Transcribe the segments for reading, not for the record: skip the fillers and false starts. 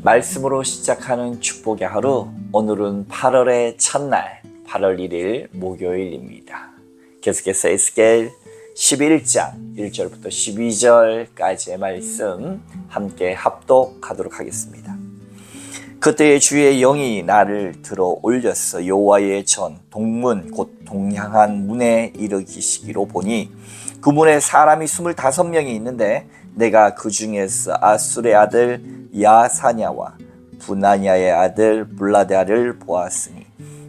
말씀으로 시작하는 축복의 하루, 오늘은 8월의 첫날 8월 1일 목요일입니다. 계속해서 에스겔 11장 1절부터 12절까지의 말씀 함께 합독하도록 하겠습니다. 그때의 주의 영이 나를 들어 올렸어. 여호와의 전 동문 곧 동향한 문에 이르기시기로 보니 그 문에 사람이 25명이 있는데 내가 그 중에서 아술의 아들 야사냐와 부나냐의 아들 블라다를 보았으니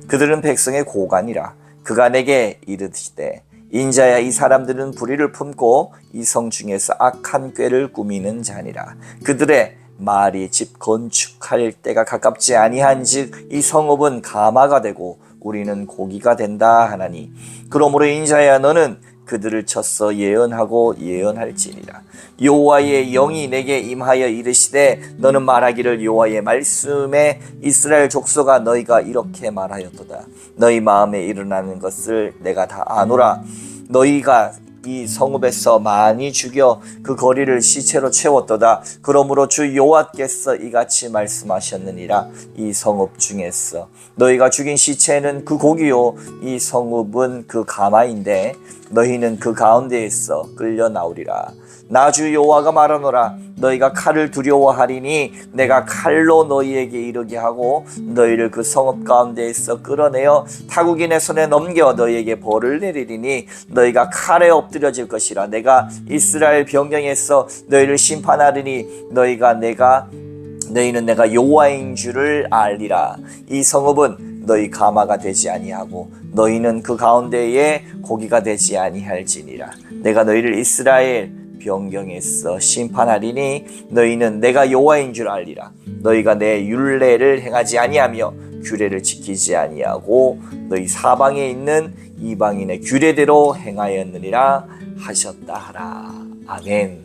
그들은 백성의 고관이라. 그가 내게 이르시되 인자야, 이 사람들은 불의를 품고 이 성 중에서 악한 꾀를 꾸미는 자니라. 그들의 말이 집 건축할 때가 가깝지 아니한즉 이 성읍은 가마가 되고 우리는 고기가 된다 하나니, 그러므로 인자야, 너는 그들을 쳐서 예언하고 예언할지니라. 여호와의 영이 내게 임하여 이르시되 너는 말하기를 여호와의 말씀에 이스라엘 족속아, 너희가 이렇게 말하였도다. 너희 마음에 일어나는 것을 내가 다 아노라. 너희가 이 성읍에서 많이 죽여 그 거리를 시체로 채웠도다. 그러므로 주 여호와께서 이같이 말씀하셨느니라. 이 성읍 중에서 너희가 죽인 시체는 그 고기요 이 성읍은 그 가마인데 너희는 그 가운데에서 끌려 나오리라. 나 주 여호와가 말하노라. 너희가 칼을 두려워하리니 내가 칼로 너희에게 이르게 하고 너희를 그 성읍 가운데에서 끌어내어 타국인의 손에 넘겨 너희에게 벌을 내리리니 너희가 칼에 엎드려질 것이라. 내가 이스라엘 변경에서 너희를 심판하리니 너희는 내가 여호와인 줄을 알리라. 이 성읍은 너희 가마가 되지 아니하고 너희는 그 가운데에 고기가 되지 아니할지니라. 내가 너희를 이스라엘 변경에서 심판하리니 너희는 내가 여호와인 줄 알리라. 너희가 내 율례를 행하지 아니하며 규례를 지키지 아니하고 너희 사방에 있는 이방인의 규례대로 행하였느니라 하셨다 하라. 아멘.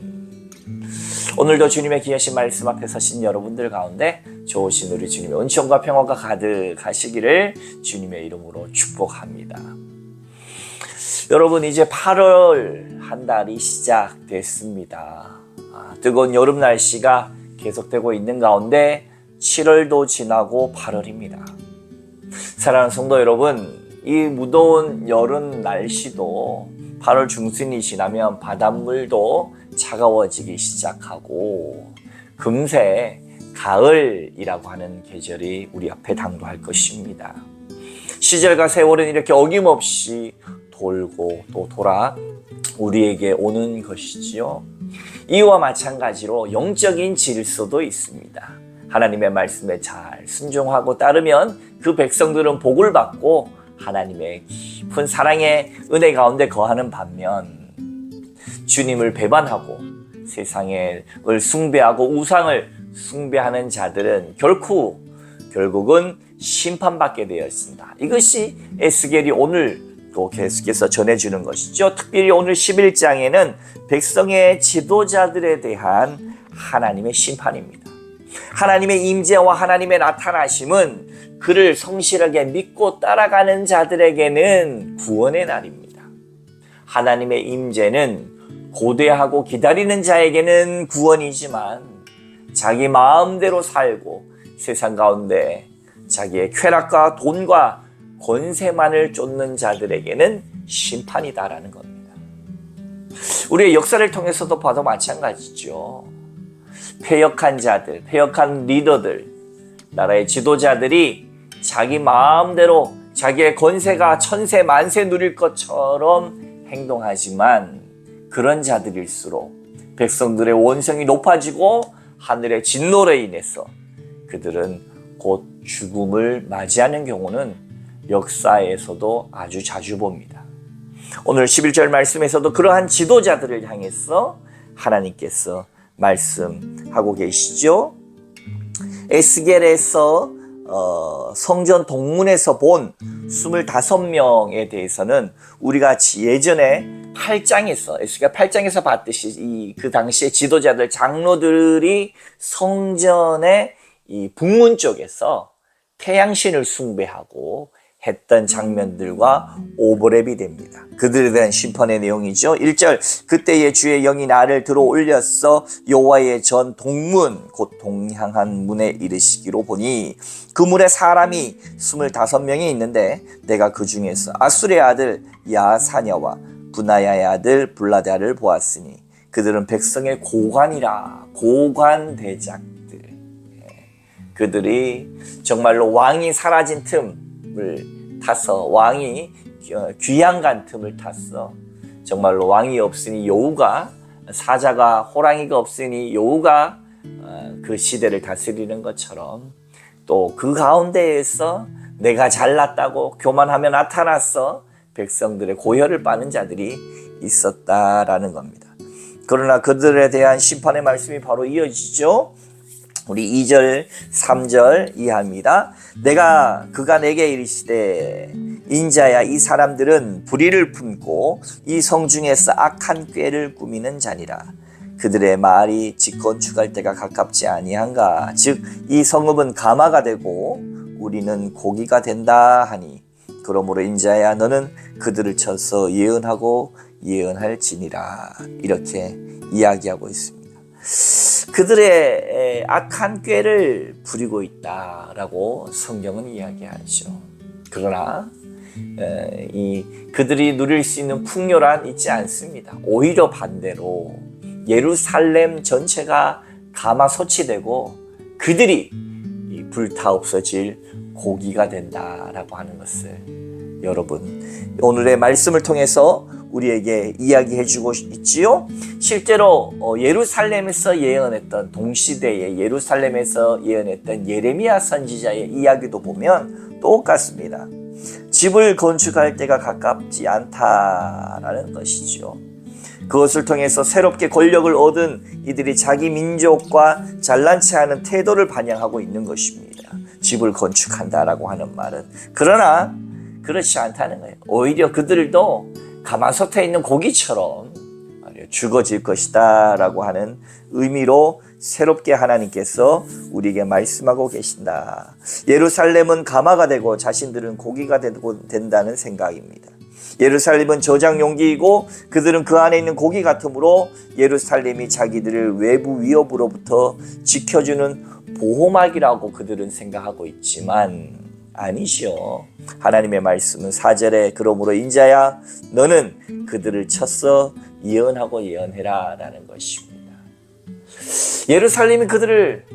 오늘도 주님의 귀하신 말씀 앞에 서신 여러분들 가운데 좋으신 우리 주님의 은총과 평화가 가득하시기를 주님의 이름으로 축복합니다. 여러분, 이제 8월 한 달이 시작됐습니다. 뜨거운 여름 날씨가 계속되고 있는 가운데 7월도 지나고 8월입니다. 사랑하는 성도 여러분, 이 무더운 여름 날씨도 8월 중순이 지나면 바닷물도 차가워지기 시작하고 금세 가을이라고 하는 계절이 우리 앞에 당도할 것입니다. 시절과 세월은 이렇게 어김없이 돌고 또 돌아 우리에게 오는 것이지요. 이와 마찬가지로 영적인 질서도 있습니다. 하나님의 말씀에 잘 순종하고 따르면 그 백성들은 복을 받고 하나님의 깊은 사랑의 은혜 가운데 거하는 반면 주님을 배반하고 세상을 숭배하고 우상을 숭배하는 자들은 결국은 심판받게 되어 있습니다. 이것이 에스겔이 오늘 또 계속해서 전해주는 것이죠. 특별히 오늘 11장에는 백성의 지도자들에 대한 하나님의 심판입니다. 하나님의 임재와 하나님의 나타나심은 그를 성실하게 믿고 따라가는 자들에게는 구원의 날입니다. 하나님의 임재는 고대하고 기다리는 자에게는 구원이지만 자기 마음대로 살고 세상 가운데 자기의 쾌락과 돈과 권세만을 쫓는 자들에게는 심판이다라는 겁니다. 우리의 역사를 통해서도 봐도 마찬가지죠. 패역한 자들, 패역한 리더들, 나라의 지도자들이 자기 마음대로 자기의 권세가 천세 만세 누릴 것처럼 행동하지만 그런 자들일수록 백성들의 원성이 높아지고 하늘의 진노로 인해서 그들은 곧 죽음을 맞이하는 경우는 역사에서도 아주 자주 봅니다. 오늘 11절 말씀에서도 그러한 지도자들을 향해서 하나님께서 말씀하고 계시죠. 에스겔에서 성전 동문에서 본 25명에 대해서는 우리가 예전에 8장에서 에스겔 8장에서 봤듯이 그 당시에 지도자들, 장로들이 성전의 이 북문 쪽에서 태양신을 숭배하고 했던 장면들과 오버랩이 됩니다. 그들에 대한 심판의 내용이죠. 1절 그때의 주의 영이 나를 들어 올렸어 여호와의 전 동문 곧 동향한 문에 이르시기로 보니 그 문에 사람이 25명이 있는데 내가 그 중에서 아술의 아들 야사냐와 분하야의 아들 블라다를 보았으니 그들은 백성의 고관이라 고관 대작들. 그들이 정말로 왕이 사라진 틈을 타서 왕이 귀양간 틈을 탔어. 정말로 왕이 없으니 여우가 사자가 호랑이가 없으니 여우가 그 시대를 다스리는 것처럼 또 그 가운데에서 내가 잘났다고 교만하며 나타났어 백성들의 고혈을 빠는 자들이 있었다라는 겁니다. 그러나 그들에 대한 심판의 말씀이 바로 이어지죠. 우리 2절 3절 이해합니다. 그가 내게 이르시되 인자야 이 사람들은 불의를 품고 이 성 중에서 악한 꾀를 꾸미는 자니라. 그들의 말이 집건축할 때가 가깝지 아니한가. 즉 이 성읍은 가마가 되고 우리는 고기가 된다 하니 그러므로 인자야 너는 그들을 쳐서 예언하고 예언할지니라. 이렇게 이야기하고 있습니다. 그들의 악한 꾀를 부리고 있다라고 성경은 이야기하죠. 그러나 그들이 누릴 수 있는 풍요란 있지 않습니다. 오히려 반대로 예루살렘 전체가 가마솥이 그들이 불타 없어질 고기가 된다라고 하는 것을 여러분 오늘의 말씀을 통해서 우리에게 이야기해 주고 있지요. 실제로 예루살렘에서 예언했던 동시대에 예루살렘에서 예언했던 예레미야 선지자의 이야기도 보면 똑같습니다. 집을 건축할 때가 가깝지 않다라는 것이죠. 그것을 통해서 새롭게 권력을 얻은 이들이 자기 민족과 잘난치 않은 태도를 반영하고 있는 것입니다. 집을 건축한다라고 하는 말은. 그러나 그렇지 않다는 거예요. 오히려 그들도 가마솥에 있는 고기처럼 죽어질 것이다 라고 하는 의미로 새롭게 하나님께서 우리에게 말씀하고 계신다. 예루살렘은 가마가 되고 자신들은 고기가 된다는 생각입니다. 예루살렘은 저장 용기이고 그들은 그 안에 있는 고기 같으므로 예루살렘이 자기들을 외부 위협으로부터 지켜주는 보호막이라고 그들은 생각하고 있지만 아니시오. 하나님의 말씀은 4절에 그러므로 인자야 너는 그들을 쳐서 예언하고 예언해라 라는 것입니다. 예루살렘이 그들을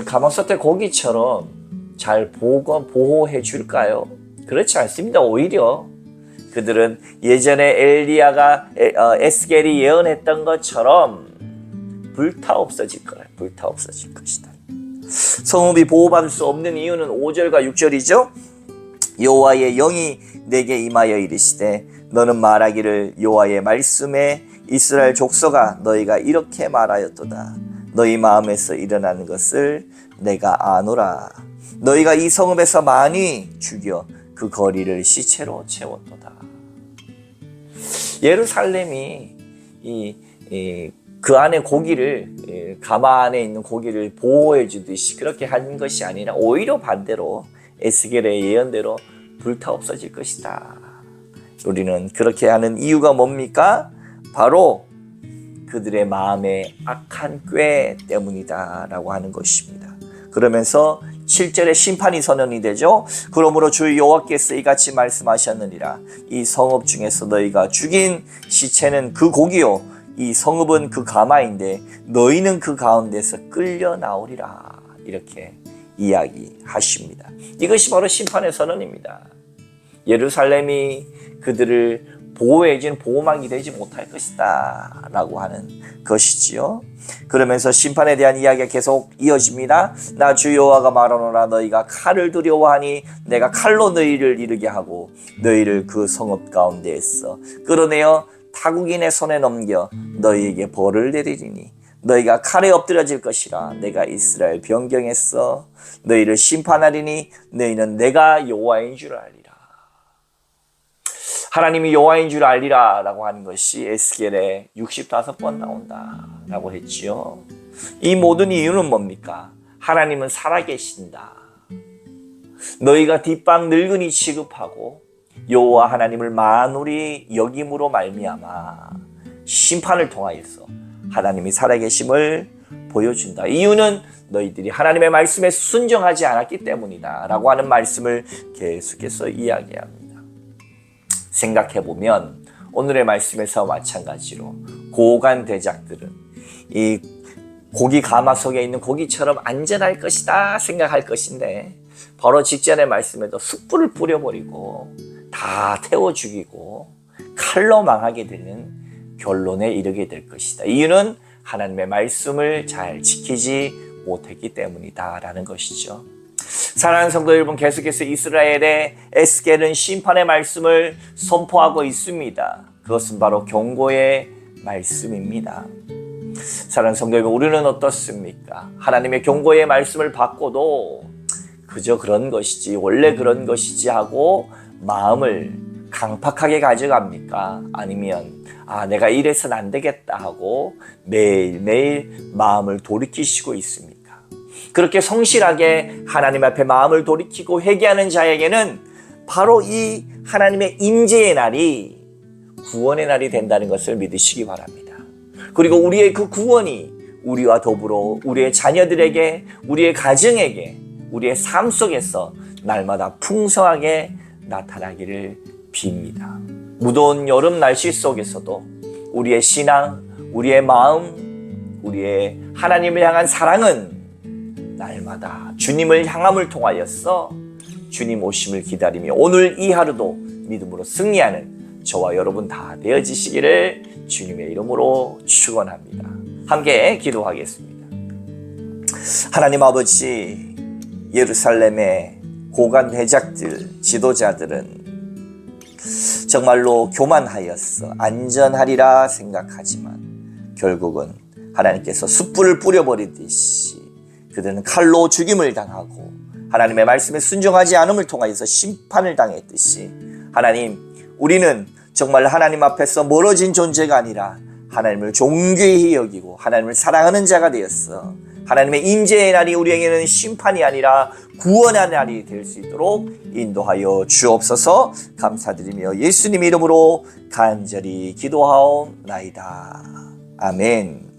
가마솥의 고기처럼 잘 보호해 줄까요? 그렇지 않습니다. 오히려 그들은 예전에 엘리야가 에스겔이 예언했던 것처럼 불타 없어질 거라. 불타 없어질 것이다. 성읍이 보호받을 수 없는 이유는 5절과 6절이죠. 여호와의 영이 내게 임하여 이르시되 너는 말하기를 여호와의 말씀에 이스라엘 족속아 너희가 이렇게 말하였도다. 너희 마음에서 일어나는 것을 내가 아노라. 너희가 이 성읍에서 많이 죽여 그 거리를 시체로 채웠도다. 예루살렘이 그 안에 고기를 가마 안에 있는 고기를 보호해 주듯이 그렇게 한 것이 아니라 오히려 반대로 에스겔의 예언대로 불타 없어질 것이다. 우리는 그렇게 하는 이유가 뭡니까? 바로 그들의 마음의 악한 꾀 때문이다 라고 하는 것입니다. 그러면서 7절에 심판이 선언이 되죠. 그러므로 주 여호와께서 이같이 말씀하셨느니라. 이 성읍 중에서 너희가 죽인 시체는 그 고기요 이 성읍은 그 가마인데 너희는 그 가운데서 끌려 나오리라. 이렇게 이야기하십니다. 이것이 바로 심판의 선언입니다. 예루살렘이 그들을 보호해준 보호막이 되지 못할 것이다 라고 하는 것이지요. 그러면서 심판에 대한 이야기가 계속 이어집니다. 나 주 여호와가 말하노라. 너희가 칼을 두려워하니 내가 칼로 너희를 이르게 하고 너희를 그 성읍 가운데에서 끌어내어 타국인의 손에 넘겨 너희에게 벌을 내리리니 너희가 칼에 엎드려질 것이라. 내가 이스라엘 변경했어. 너희를 심판하리니 너희는 내가 여호와인 줄 알리라. 하나님이 여호와인 줄 알리라 라고 하는 것이 에스겔에 65번 나온다 라고 했지요. 이 모든 이유는 뭡니까? 하나님은 살아계신다. 너희가 뒷방 늙은이 취급하고 여호와 하나님을 만홀히 여김으로 말미암아 심판을 통하여서 하나님이 살아계심을 보여준다. 이유는 너희들이 하나님의 말씀에 순종하지 않았기 때문이다 라고 하는 말씀을 계속해서 이야기합니다. 생각해보면 오늘의 말씀에서 마찬가지로 고관 대작들은 이 고기 가마 속에 있는 고기처럼 안전할 것이다 생각할 것인데 바로 직전의 말씀에도 숯불을 뿌려버리고 다 태워 죽이고 칼로 망하게 되는 결론에 이르게 될 것이다. 이유는 하나님의 말씀을 잘 지키지 못했기 때문이다 라는 것이죠. 사랑하는 성도 여러분, 계속해서 이스라엘의 에스겔은 심판의 말씀을 선포하고 있습니다. 그것은 바로 경고의 말씀입니다. 사랑하는 성도 여러분, 우리는 어떻습니까? 하나님의 경고의 말씀을 받고도 그저 그런 것이지, 원래 그런 것이지 하고 마음을 강팍하게 가져갑니까? 아니면 내가 이래서는 안 되겠다 하고 매일매일 마음을 돌이키시고 있습니까? 그렇게 성실하게 하나님 앞에 마음을 돌이키고 회개하는 자에게는 바로 이 하나님의 임재의 날이 구원의 날이 된다는 것을 믿으시기 바랍니다. 그리고 우리의 그 구원이 우리와 더불어 우리의 자녀들에게, 우리의 가정에게, 우리의 삶 속에서 날마다 풍성하게 나타나기를 빕니다. 무더운 여름 날씨 속에서도 우리의 신앙, 우리의 마음, 우리의 하나님을 향한 사랑은 날마다 주님을 향함을 통하여서 주님 오심을 기다리며 오늘 이 하루도 믿음으로 승리하는 저와 여러분 다 되어지시기를 주님의 이름으로 축원합니다. 함께 기도하겠습니다. 하나님 아버지, 예루살렘의 고관 대작들, 지도자들은 정말로 교만하여서 안전하리라 생각하지만 결국은 하나님께서 숯불을 뿌려버리듯이 그들은 칼로 죽임을 당하고 하나님의 말씀에 순종하지 않음을 통하여서 심판을 당했듯이 하나님, 우리는 정말 하나님 앞에서 멀어진 존재가 아니라 하나님을 존귀히 여기고 하나님을 사랑하는 자가 되었어 하나님의 임재의 날이 우리에게는 심판이 아니라 구원의 날이 될 수 있도록 인도하여 주옵소서. 감사드리며 예수님 이름으로 간절히 기도하옵나이다. 아멘.